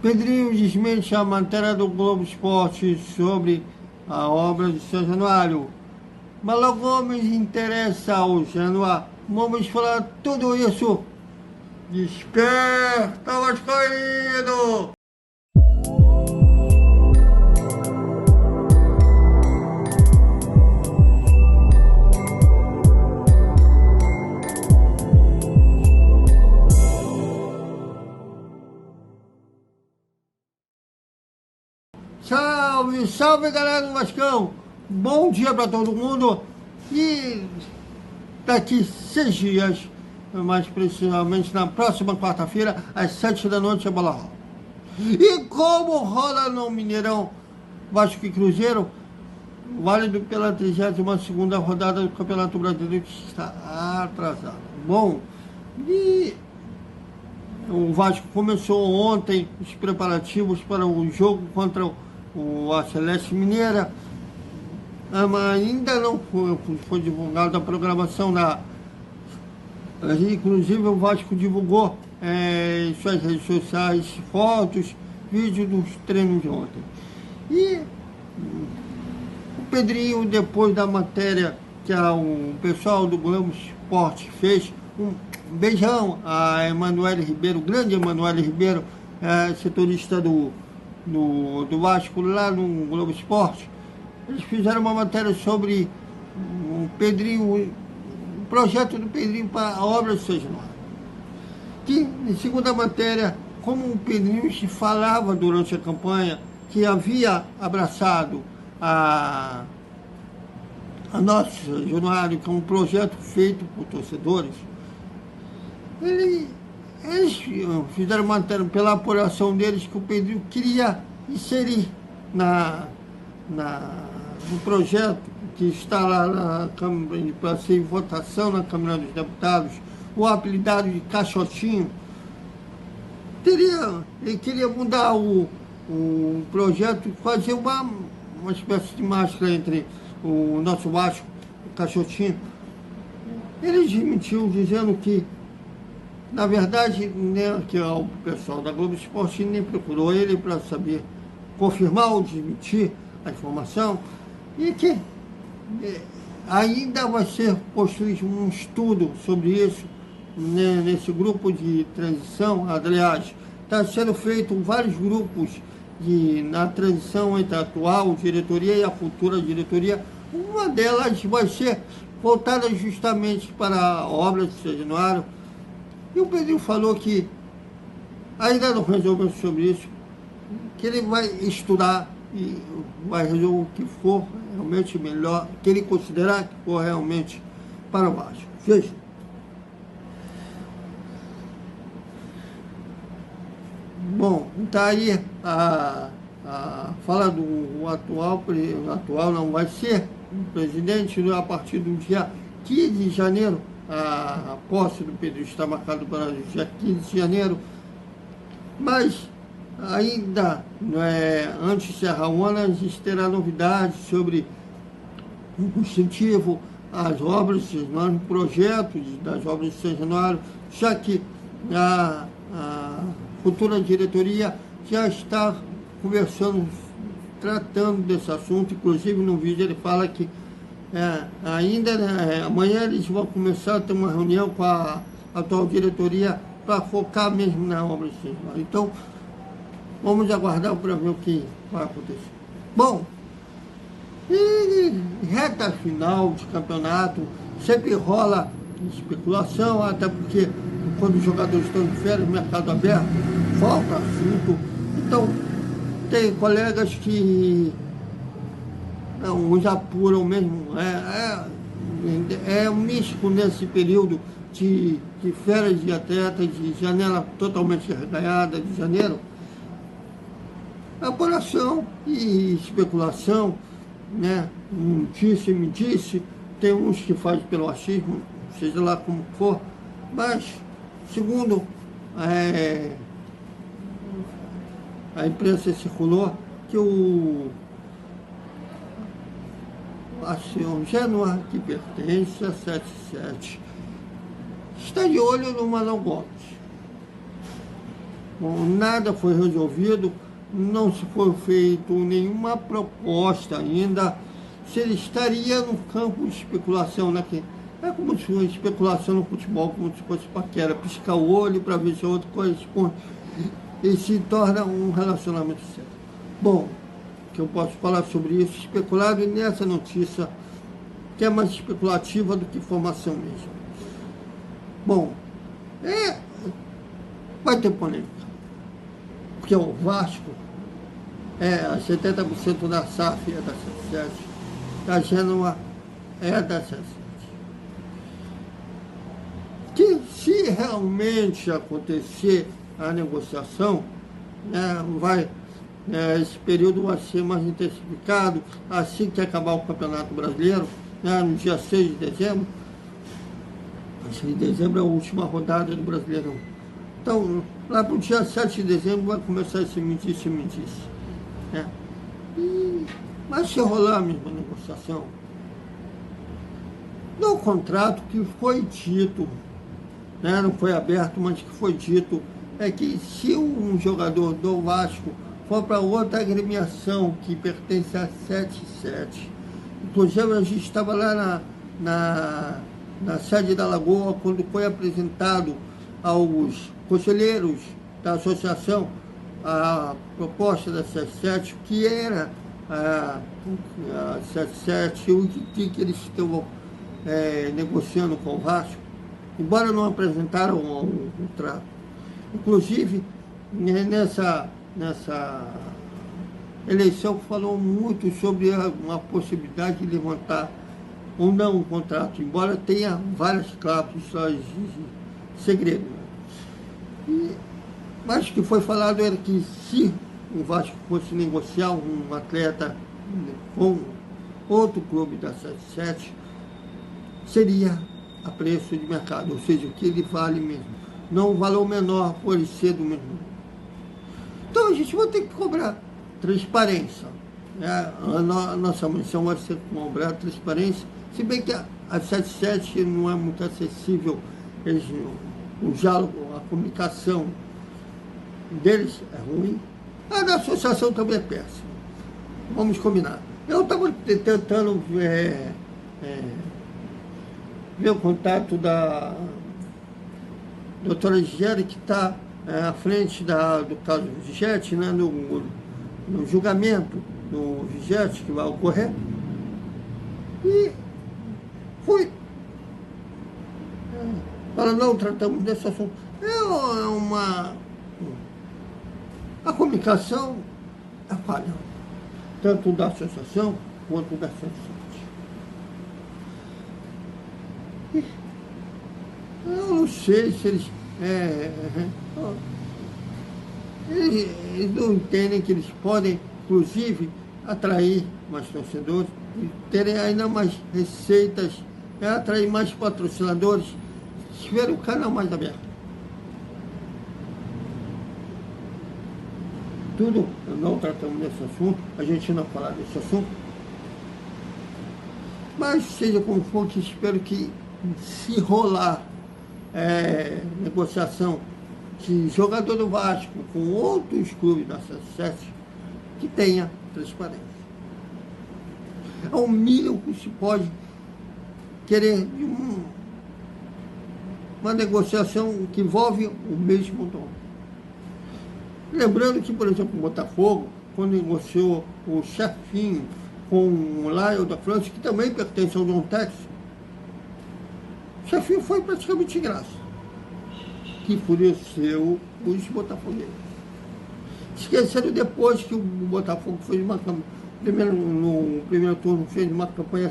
Pedrinho desmente a matéria do Globo Esporte sobre a obra de São Januário. Malo Gomes interessa ao Januário. Vamos falar tudo isso. Desperta, Vascaíno! Salve, salve galera do Vascão! Bom dia para todo mundo! E daqui 6 dias, mais precisamente na próxima quarta-feira, às 7 da noite, a bola rola. E como rola no Mineirão Vasco e Cruzeiro, válido pela 32ª rodada do Campeonato Brasileiro, que está atrasado. Bom, e o Vasco começou ontem os preparativos para o jogo contra a Celeste Mineira, mas ainda não foi divulgada a programação inclusive o Vasco divulgou em suas redes sociais fotos, vídeos dos treinos de ontem. E o Pedrinho, depois da matéria que o pessoal do Globo Esporte fez, um beijão a Emanuele Ribeiro, grande Emanuele Ribeiro, setorista do Vasco lá no Globo Esporte. Eles fizeram uma matéria sobre o Pedrinho, o projeto do Pedrinho para a obra de São Januário. Que, em segunda matéria, como o Pedrinho se falava durante a campanha, que havia abraçado a nosso São Januário, que é um projeto feito por torcedores, eles fizeram uma matéria pela apuração deles que o Pedrinho queria inserir no projeto que está lá na Câmara, para ser em votação na Câmara dos Deputados, o apelidado de Caixotinho. Ele queria mudar o projeto, fazer uma espécie de máscara entre o nosso Vasco e o Caixotinho. Ele desmentiu, dizendo que, na verdade, que o pessoal da Globo Esporte nem procurou ele para saber confirmar ou desmentir a informação, e que ainda vai ser construído um estudo sobre isso nesse grupo de transição. Aliás, está sendo feito vários grupos na transição entre a atual diretoria e a futura diretoria. Uma delas vai ser voltada justamente para a obra de São Januário. E o Pedrinho falou que ainda não resolveu sobre isso, que ele vai estudar e vai resolver o que for realmente melhor, que ele considerar que for realmente para o Vasco. Veja. Bom, está aí a fala do atual não vai ser o presidente a partir do dia 15 de janeiro. A posse do Pedro está marcada para o dia 15 de janeiro, mas ainda antes de encerrar o ano, a gente terá novidades sobre o incentivo às obras de São Januário, projetos das obras de São Januário, já que a futura diretoria já está conversando, tratando desse assunto. Inclusive no vídeo ele fala que amanhã eles vão começar a ter uma reunião com a atual diretoria para focar mesmo na obra de São Januário. Então, vamos aguardar para ver o que vai acontecer. Bom, e reta final de campeonato, sempre rola especulação, até porque quando os jogadores estão de férias, mercado aberto, falta assunto. Então, tem colegas que uns apuram mesmo. É um místico nesse período de férias de atleta, de janela totalmente arreganhada de janeiro. Apuração e especulação, né? Me disse, tem uns que fazem pelo achismo, seja lá como for, mas segundo a imprensa circulou, que o São Januário, que pertence a 77, está de olho no Malo Gomes. Bom, nada foi resolvido, não se foi feito nenhuma proposta ainda. Se ele estaria no campo de especulação, né? Que é como se fosse especulação no futebol, como se fosse paquera, piscar o olho para ver se a outra corresponde e se torna um relacionamento sério. Bom, que eu posso falar sobre isso, especulado nessa notícia, que é mais especulativa do que informação mesmo. Bom, vai ter polêmica, porque o Vasco, 70% da SAF é da 77, da Gênova é da 77. Que se realmente acontecer a negociação, esse período vai ser mais intensificado assim que acabar o Campeonato Brasileiro, no dia 6 de dezembro. 6 de dezembro é a última rodada do Brasileirão. Então, lá para o dia 7 de dezembro vai começar esse mendice. E vai se rolar a mesma negociação. No contrato que foi dito, não foi aberto, mas que foi dito, é que se um jogador do Vasco for para outra agremiação que pertence a 77, inclusive a gente estava lá na sede da Lagoa, quando foi apresentado aos conselheiros da associação a proposta da 77, que era a 77, o que eles estavam negociando com o Vasco, embora não apresentaram um contrato. Inclusive, nessa eleição falou muito sobre uma possibilidade de levantar ou não um contrato, embora tenha várias cláusulas de segredo. Mas o que foi falado era que se o Vasco fosse negociar um atleta com outro clube da 77, seria a preço de mercado, ou seja, o que ele vale mesmo, não um valor menor por ele ser do mesmo. Então a gente vai ter que cobrar transparência. A nossa missão vai ser cobrar transparência, se bem que a 77 não é muito acessível, o diálogo, a comunicação deles é ruim. A da associação também é péssima. Vamos combinar. Eu estava tentando ver o contato da doutora Gigiane, que está à frente do caso Vigete, no julgamento do Vigete que vai ocorrer. E fui. Para não tratamos desse assunto. A comunicação é falha, tanto da associação quanto da sociedade. Eu não sei se eles não entendem que eles podem, inclusive, atrair mais torcedores e terem ainda mais receitas, atrair mais patrocinadores, se tiver o canal mais aberto. Tudo, não tratamos desse assunto, a gente não falar desse assunto, mas seja como for, que espero que se rolar negociação de jogador do Vasco com outros clubes da 77, que tenha transparência. É o mínimo que se pode querer de uma negociação que envolve o mesmo dono. Lembrando que, por exemplo, o Botafogo, quando negociou o Chefinho com o Lyle da França, que também pertence ao John Texas, o Chefinho foi praticamente de graça, que enfureceu os botafoguenses. Esqueceram depois que o Botafogo fez uma campanha, no primeiro turno fez uma campanha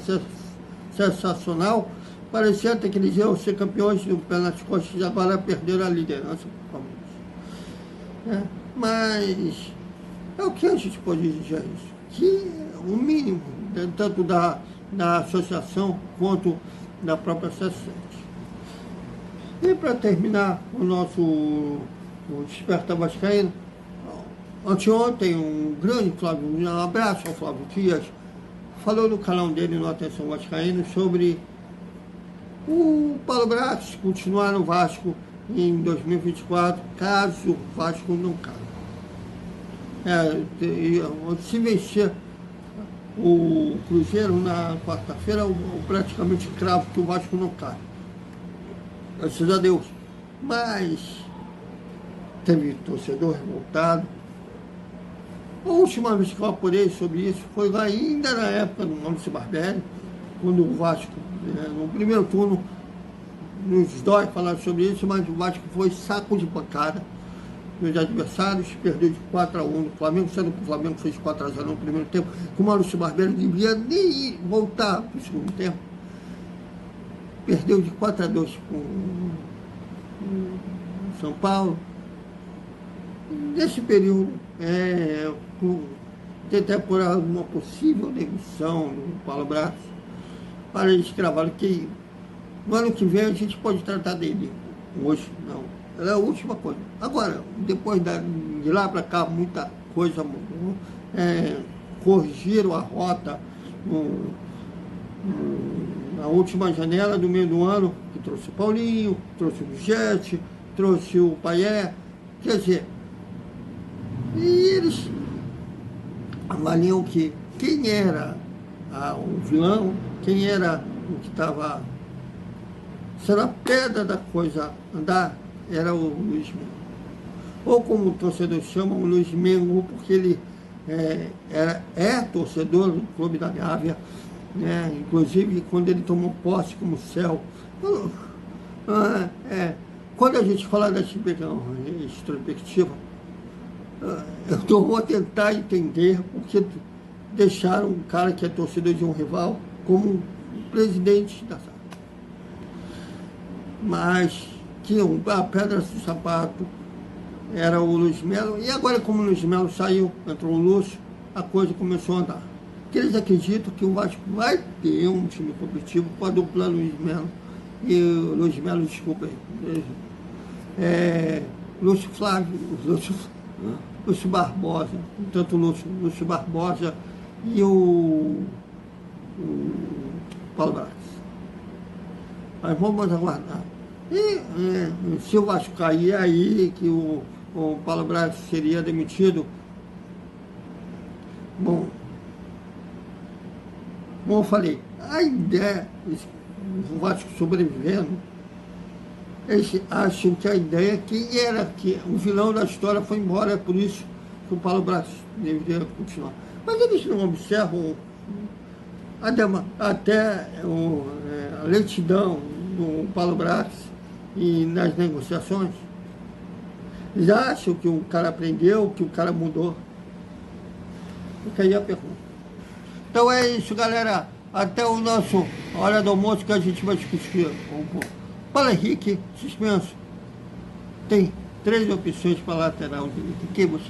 sensacional, parecia até que eles iam ser campeões do pé nas costas e agora perderam a liderança para o Palmeiras. Mas é o que a gente pode dizer isso, que o mínimo, tanto da associação quanto da própria 77. E para terminar o nosso Desperta Vascaíno, anteontem um grande Flávio, um abraço ao Flávio Dias, falou no canal dele no Atenção Vascaíno sobre o Paulo Brax continuar no Vasco em 2024, caso o Vasco não caia. Se vencer o Cruzeiro na quarta-feira, eu praticamente cravo que o Vasco não cai. Graças a Deus. Mas teve torcedor revoltado. A última vez que eu apurei sobre isso foi ainda na época do Maurício Barbieri, quando o Vasco, no primeiro turno, nos dói falar sobre isso, mas o Vasco foi saco de pancada dos adversários, perdeu de 4-1 no Flamengo, sendo que o Flamengo fez 4-0 no primeiro tempo, que o Maurício Barbieri devia nem voltar para o segundo tempo. Perdeu de 4-2 com São Paulo. Nesse período, tentei apurar uma possível demissão do Paulo Braz, para eles cravaram que no ano que vem a gente pode tratar dele. Hoje, não. Era a última coisa. Agora, depois de lá para cá, muita coisa mudou. Corrigiram a rota na última janela do meio do ano, que trouxe o Paulinho, trouxe o Jet, trouxe o Payet. Quer dizer, e eles avaliam que quem era o vilão, quem era o que estava sendo a pedra da coisa andar, era o Luiz Mengo. Ou como o torcedor chama, o Luiz Mengo, porque ele é torcedor do Clube da Gávea, né? Inclusive quando ele tomou posse como céu. Quando a gente fala da perspectiva, eu vou tentar entender porque deixaram um cara que é torcedor de um rival como presidente da SAF. Mas que a pedra do sapato era o Luiz Melo, e agora como o Luiz Melo saiu, entrou o Lúcio, a coisa começou a andar. Que eles acreditam que o Vasco vai ter um time competitivo com a dupla Luiz Melo e Luiz Melo, desculpa aí, Lúcio Flávio, Lúcio Barbosa, tanto o Lúcio Barbosa e o Paulo Braz. Mas vamos aguardar. E se o Vasco cair, aí que o Paulo Braz seria demitido. Bom, como eu falei, a ideia, o Vasco sobrevivendo, eles acham que a ideia é que o vilão da história foi embora, é por isso que o Paulo Braz deveria continuar. Mas eles não observam até a lentidão do Paulo Braz e nas negociações. Eles acham que o cara aprendeu, que o cara mudou. Fica aí a pergunta. Então é isso, galera. Até o nosso Hora do Almoço que a gente vai discutir. Paulo Henrique, suspenso. Tem 3 opções para lateral direito. O que vocês